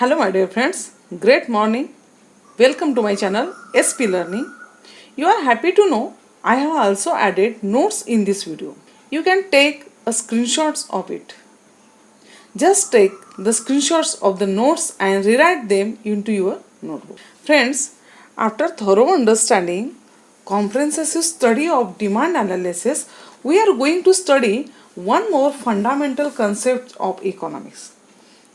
Hello my dear friends, great morning. Welcome to my channel SP Learning. You are happy to know I have also added notes in this video. You can take a screenshots of it. Just take the screenshots of the notes and rewrite them into your notebook. Friends, after thorough understanding comprehensive study of demand analysis, we are going to study one more fundamental concept of economics.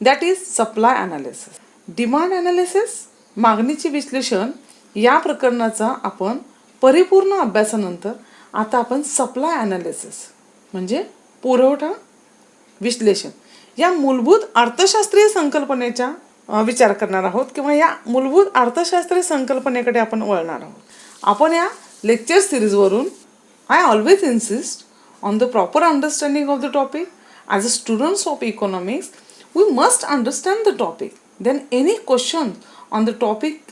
That is supply analysis. Demand analysis मागणीचे विश्लेषण या प्रकरणाचा आपण परिपूर्ण अभ्यासानंतर आता आपण supply analysis म्हणजे पुरवठा विश्लेषण या मूलभूत अर्थशास्त्रीय संकल्पनेचा विचार करणार आहोत किंवा या मूलभूत अर्थशास्त्रीय संकल्पनेकडे आपण वळणार आहोत. आपण या लेक्चर सिरीजवरून I always insist on the proper understanding of the topic. As a students of economics we must understand the topic. Then any question on the topic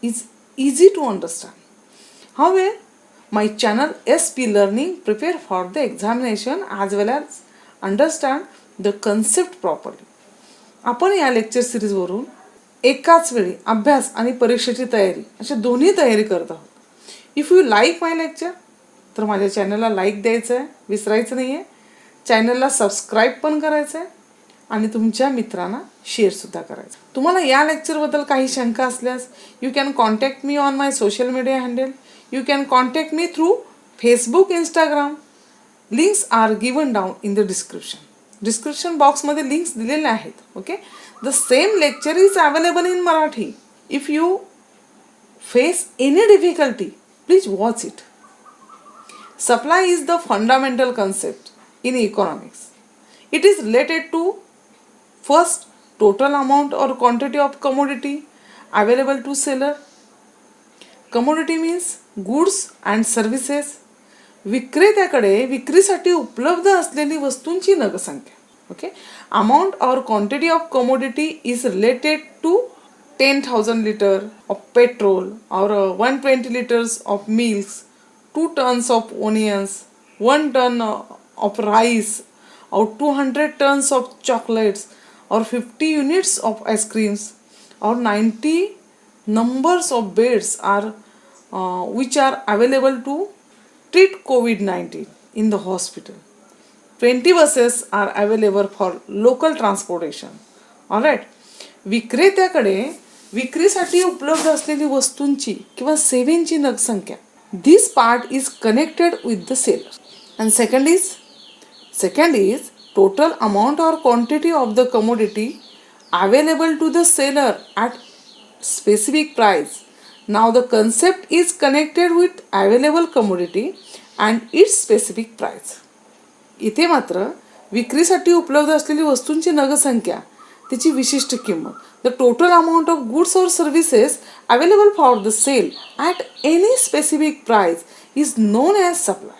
is easy to understand. However, my channel SP Learning prepare for the examination as well as understand the concept properly. आपण या lecture सिरीजवरून एकाच वेळी अभ्यास आणि परीक्षेची तयारी अशा दोन्ही तयारी करत आहोत. If you like my lecture तर माझ्या चॅनलला लाईक द्यायचं आहे, विसरायचं नाही आहे. चॅनलला सबस्क्राईब पण करायचं आहे आणि तुमच्या मित्रांना शेअरसुद्धा करायचं. तुम्हाला या लेक्चरबद्दल काही शंका असल्यास you can contact me on my social media handle. You can contact me through Facebook, Instagram. Links are given down in the description बॉक्समध्ये लिंक्स दिलेले आहेत. Okay, the same lecture is available in Marathi. If you face any difficulty please watch it. Supply is the fundamental concept in economics. It is related to first total amount or quantity of commodity available to seller. Commodity means goods and services. विक्रेत्याकडे विक्रीसाठी उपलब्ध असलेली वस्तूंची नगसंख्या. Okay, amount और quantity of commodity is related to 10,000 litre of petrol और 120 litres of milk, 2 tons of onions, 1 ton of rice, or 200 tons of chocolates, or 50 units of ice creams, or 90 numbers of beds are which are available to treat COVID-19 in the hospital. 20 buses are available for local transportation. Alright, विक्रेत्याकडे विक्रीसाठी उपलब्ध असलेली वस्तूंची किंवा सेवेंची नगसंख्या. This part is connected with the seller. And second is total amount or quantity of the commodity available to the seller at specific price. Now the concept is connected with available commodity and its specific price. इथे मात्र विक्रीसाठी उपलब्ध असलेली वस्तूंची नगसंख्या, तिची विशिष्ट किंमत. The total amount of goods or services available for the sale at any specific price is known as supply.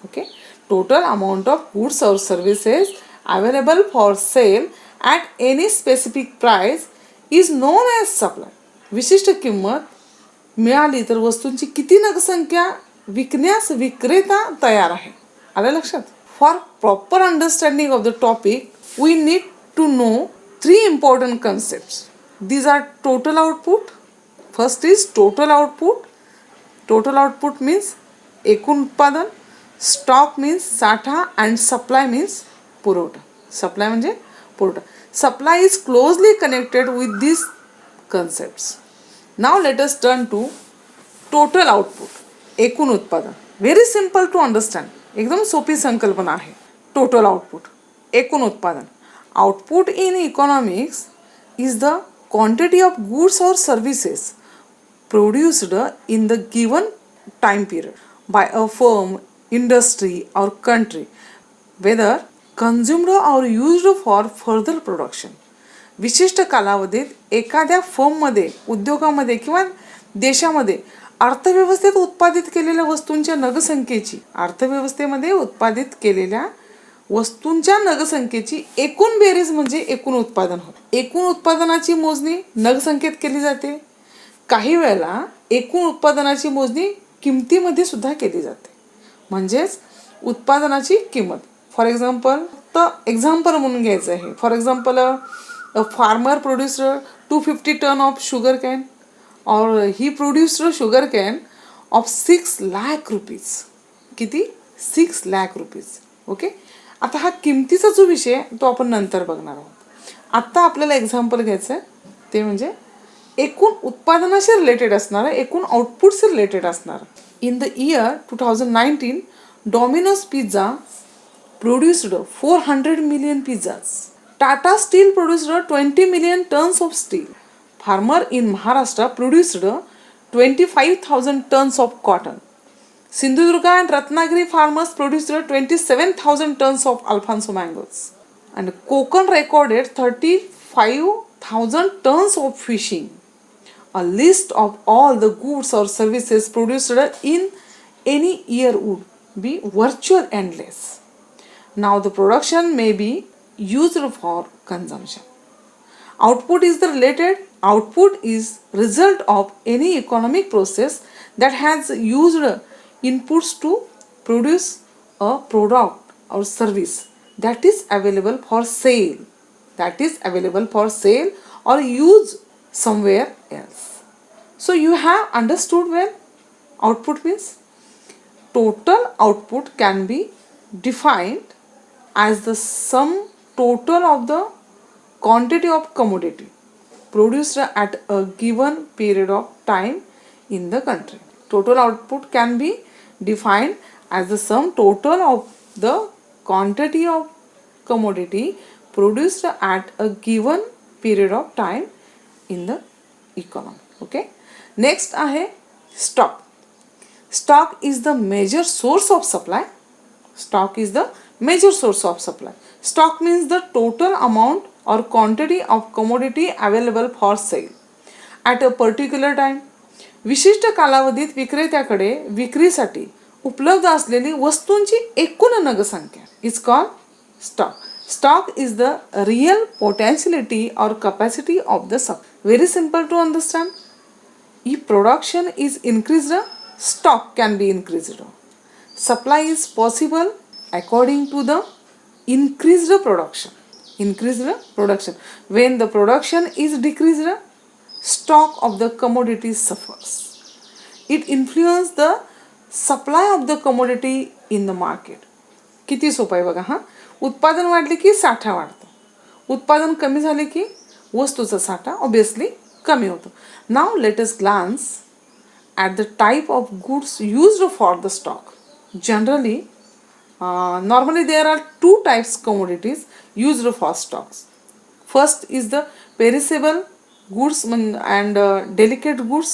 Okay, total amount of goods or services available for sale at any specific price is known as supply. विशिष्ट किंमत मिळाली तर वस्तूंची किती नगसंख्या विकण्यास विक्रेता तयार आहे. आलं लक्षात? For proper understanding of the topic we need to know 3 important concepts. These are total output. First is total output. Total output means एकूण उत्पादन. स्टॉक मीन्स साठा अँड सप्लाय मीन्स पुरवठा. सप्लाय म्हणजे पुरवठा. Supply is closely connected with this concepts. Now let us turn to total output. एकूण उत्पादन. Very simple to understand. एकदम सोपी संकल्पना आहे. टोटल आउटपुट, एकूण उत्पादन. Output in economics is the quantity of goods or services produced in the given time period by a firm, industry or country, whether consumed or used for further production. विशिष्ट कालावधीत एखाद्या फर्ममध्ये, उद्योगामध्ये किंवा देशामध्ये अर्थव्यवस्थेत उत्पादित केलेल्या वस्तूंच्या नगसंख्येची, अर्थव्यवस्थेमध्ये उत्पादित केलेल्या वस्तूंच्या नगसंख्येची एकूण बेरीज म्हणजे एकूण उत्पादन होय. एकूण उत्पादनाची मोजणी नगसंख्येत केली जाते. काही वेळेला एकूण उत्पादनाची मोजणी किमतीमध्ये सुद्धा केली जाते. म्हणजेच उत्पादनाची किंमत. फॉर एक्झाम्पल, तर एक्झाम्पल म्हणून घ्यायचं आहे. For example A farmer produced 250 ton of sugar cane, or he produced a sugar cane of 6 lakh rupees. किती? 6 lakh rupees. ओके. आता हा किमतीचा जो विषय तो आपण नंतर बघणार आहोत. आत्ता आपल्याला एक्झाम्पल घ्यायचं आहे, ते म्हणजे एकूण उत्पादनाशी रिलेटेड असणारं, एकूण आउटपुटशी रिलेटेड असणारं. In the year 2019, Domino's Pizza produced 400 million pizzas. Tata Steel produced 20 million tons of steel. Farmer in Maharashtra produced 25,000 tons of cotton. Sindhudurga and Ratnagiri farmers produced 27,000 tons of Alfonso mangoes. And Konkan recorded 35,000 tons of fishing. A list of all the goods or services produced in any year would be virtual endless. Now the production may be used for consumption. Output is result of any economic process that has used inputs to produce a product or service that is available for sale, or use somewhere else. So you have understood well. Output means total output can be defined as the sum total of the quantity of commodity produced at a given period of time in the country. Total output can be defined as the sum total of the quantity of commodity produced at a given period of time in the economy. Okay. Next आहे stock. Stock is the major source of supply. Stock means the total amount or quantity of commodity available for sale at a particular time. विशिष्ट कालावधीत विक्रेत्याकडे विक्रीसाठी उपलब्ध असलेली वस्तूंची एकूण नगसंख्या is called stock. Stock is the real potentiality or capacity of the stock. Very simple to understand. If production is increased, stock can be increased. Supply is possible according to the increased production. When the production is decreased, stock of the commodity suffers. It influences the supply of the commodity in the market. किती सोपं आहे बघा. हा, उत्पादन वाढले की साठा वाढतो, उत्पादन कमी झाले की वस्तूचा साठा ऑब्वियसली कमी होतो. Now let us glance at the type of goods used for the stock. Generally normally there are two types commodities used for stocks. First is the perishable goods and delicate goods.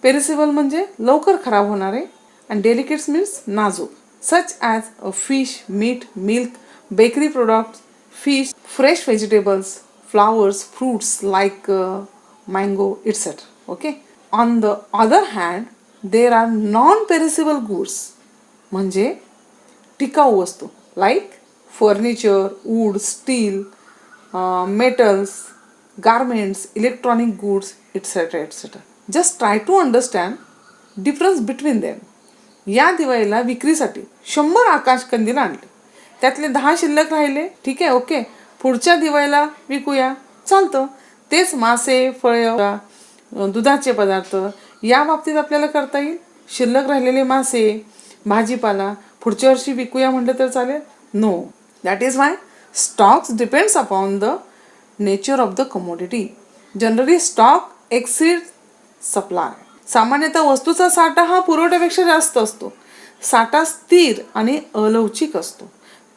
Perishable म्हणजे लवकर खराब होणारे and delicates means नाजूक, such as fish, meat, milk, bakery products, fish, fresh vegetables, flowers, fruits like mango, etc. Okay. On the other hand, there are non-perishable goods म्हणजे टिकाऊ वस्तू like furniture, wood, steel, metals, garments, electronic goods, etc. etc. Just try to understand difference between them. या दिवाळीला विक्रीसाठी 100 आकाशकंदील आणले, त्यातले 10 शिल्लक राहिले, ठीक आहे, ओके, पुढच्या दिवाळीला विकूया, चालतं. तेच मासे, फळे, दुधाचे पदार्थ या बाबतीत आपल्याला करता येईल. शिल्लक राहिलेले मासे, भाजीपाला पुढच्या वर्षी विकूया म्हटलं तर चालेल? No. That is why stocks depends upon the nature of the commodity. Generally stock exceed supply. सामान्यतः वस्तूचा साठा हा पुरवठ्यापेक्षा जास्त असतो. साठा स्थिर आणि अलवचिक असतो.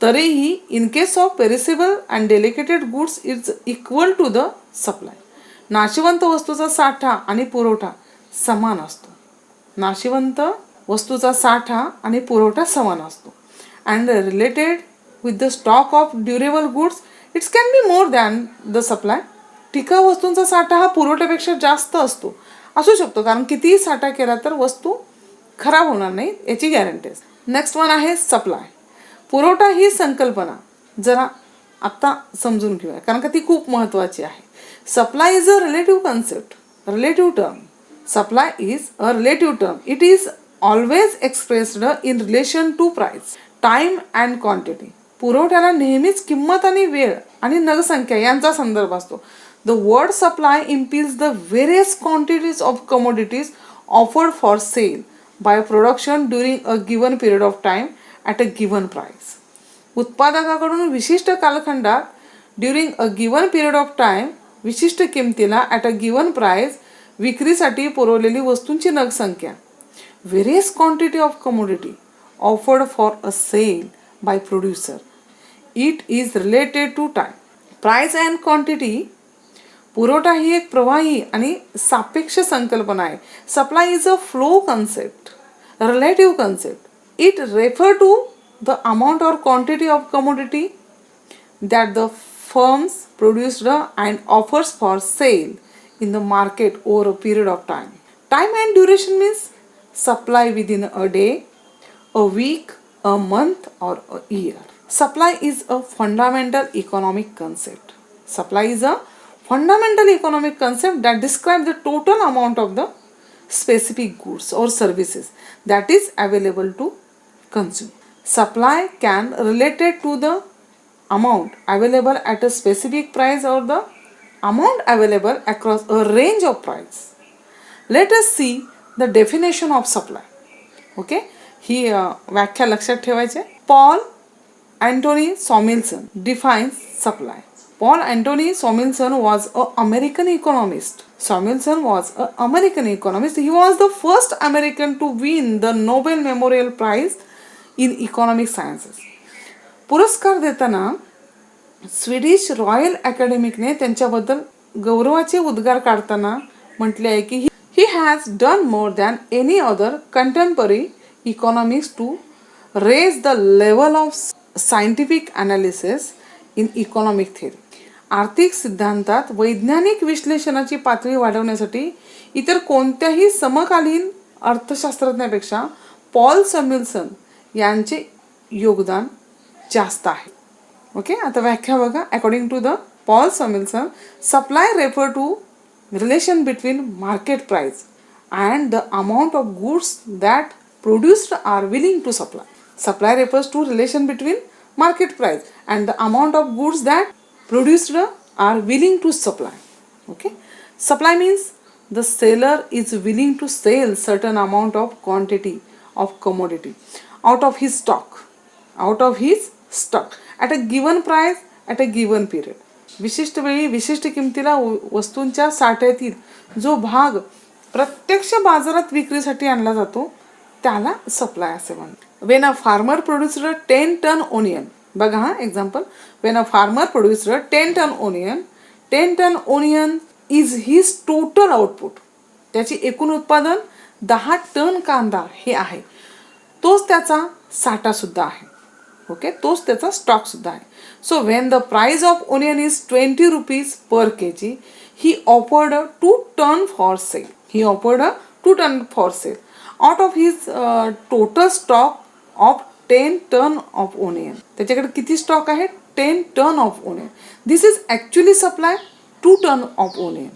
तरीही in case of perishable and delicated goods is equal to the supply. नाशिवंत वस्तूचा साठा आणि पुरवठा समान असतो. नाशिवंत वस्तूचा साठा आणि पुरवठा समान असतो. And related with the stock of durable goods it's can be more than the supply. टिकाऊ वस्तूंचा साठा हा पुरवठ्यापेक्षा जास्त असू शकतो, कारण कितीही साठा केला तर वस्तू खराब होणार नाही याची गॅरंटी असते. नेक्स्ट वन आहे सप्लाय. पुरवठा ही संकल्पना जरा आत्ता समजून घेऊया, कारण का ती खूप महत्त्वाची आहे. Supply is a relative concept, relative term. Supply is a relative term. It is always expressed in relation to price, time and quantity. पुरवठ्याला नेहमीच किंमत आणि वेळ आणि नगसंख्या यांचा संदर्भ असतो. The word supply implies the various quantities of commodities offered for sale by production during a given period of time at a given price. उत्पादकाकडून विशिष्ट कालखंडात during a given period of time विशिष्ट किमतीला ॲट अ गिवन प्राइस विक्रीसाठी पुरवलेली वस्तूंची नग संख्या. Various quantity of commodity offered for a sale by producer. It is related to time. Price and quantity. पुरवठा ही एक प्रवाही आणि सापेक्ष संकल्पना आहे. Supply is a flow concept, relative concept. It refer to the amount or quantity of commodity that the firms produced and offers for sale in the market over a period of time. Time and duration means supply within a day, a week, a month or a year. Supply is a fundamental economic concept. Supply is a fundamental economic concept that describes the total amount of the specific goods or services that is available to consume. Supply can related to the amount available at a specific price or the amount available across a range of price. Let us see the definition of supply. Okay, ही व्याख्या लक्षात ठेवायची. Paul Antony Samuelson defines supply. Paul Anthony Samuelson was an American economist. Samuelson was an American economist. He was the first American to win the Nobel Memorial Prize in economic sciences. पुरस्कार देताना Swedish royal अकॅडमिकने त्यांच्याबद्दल गौरवाचे उद्गार काढताना म्हटले आहे की he has done more than any other contemporary economics to raise the level of scientific analysis in economic theory. आर्थिक सिद्धांतात वैज्ञानिक विश्लेषणाची पातळी वाढवण्यासाठी इतर कोणत्याही समकालीन अर्थशास्त्रज्ञापेक्षा पॉल सॅम्युएल्सन यांचे योगदान जास्त आहे. ओके, आता व्याख्या बघा. According to the Paul Samuelson, supply refer to relation between market price and the amount of goods that produced are willing to supply. Supply refers to relation between market price and the amount of goods that produced are willing to supply. Okay, supply means the seller is willing to sell certain amount of quantity of commodity out of his stock at a given price at a given period. विशिष्ट वेळी विशिष्ट किमतीला वस्तूंच्या साठ्यातील जो भाग प्रत्यक्ष बाजारात विक्रीसाठी आणला जातो त्याला सप्लाय असे म्हणतात. When a farmer produced 10 ton onion. बघा हा example. When a farmer produced 10 ton onion, 10 ton onion is his total output. त्याची एकूण उत्पादन 10 टन कांदा हे आहे. तोच त्याचा साठा सुद्धा आहे. ओके, तोच त्याचा स्टॉक सुद्धा आहे. So when the price of onion is 20 rupees per KG, he offered 2 ton for sale. He offered 2 ton for sale out of his total stock of 10 ton of onion. त्याच्याकडे किती stock आहे? 10 ton of onion. This is actually supply 2 ton of onion.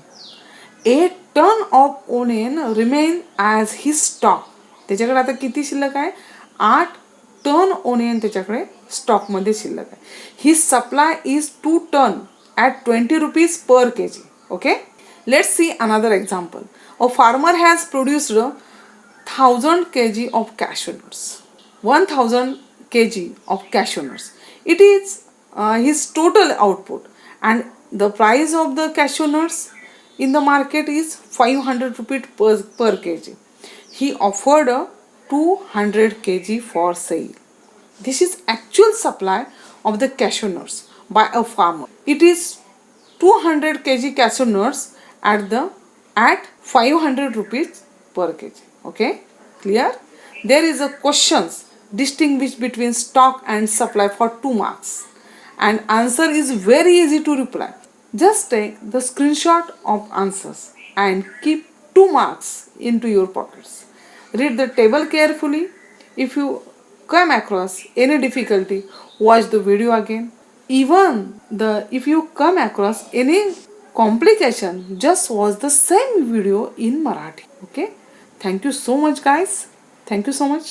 8 ton of onion remain as his stock. त्याच्याकडे आता किती शिल्लक आहे? 8 ton onion त्याच्याकडे स्टॉकमध्ये शिल्लक आहे. ही supply is 2 ton at 20 rupees per KG. Okay, let's see another example. A farmer has produced 1000 kg of cashew nuts. 1000 kg of cashew nuts. It is his total output, and the price of the cashew nuts in the market is 500 rupees per kg. He offered 200 kg for sale. This is actual supply of the cashew nuts by a farmer. It is 200 kg cashew nuts at 500 rupees per kg. Okay, clear? There is a questions distinguish between stock and supply for 2 marks, and answer is very easy to reply. Just take the screenshot of answers and keep 2 marks into your pockets. Read the table carefully. If you come across any difficulty, watch the video again. If you come across any complication, just watch the same video in Marathi. Okay, thank you so much guys. Thank you so much.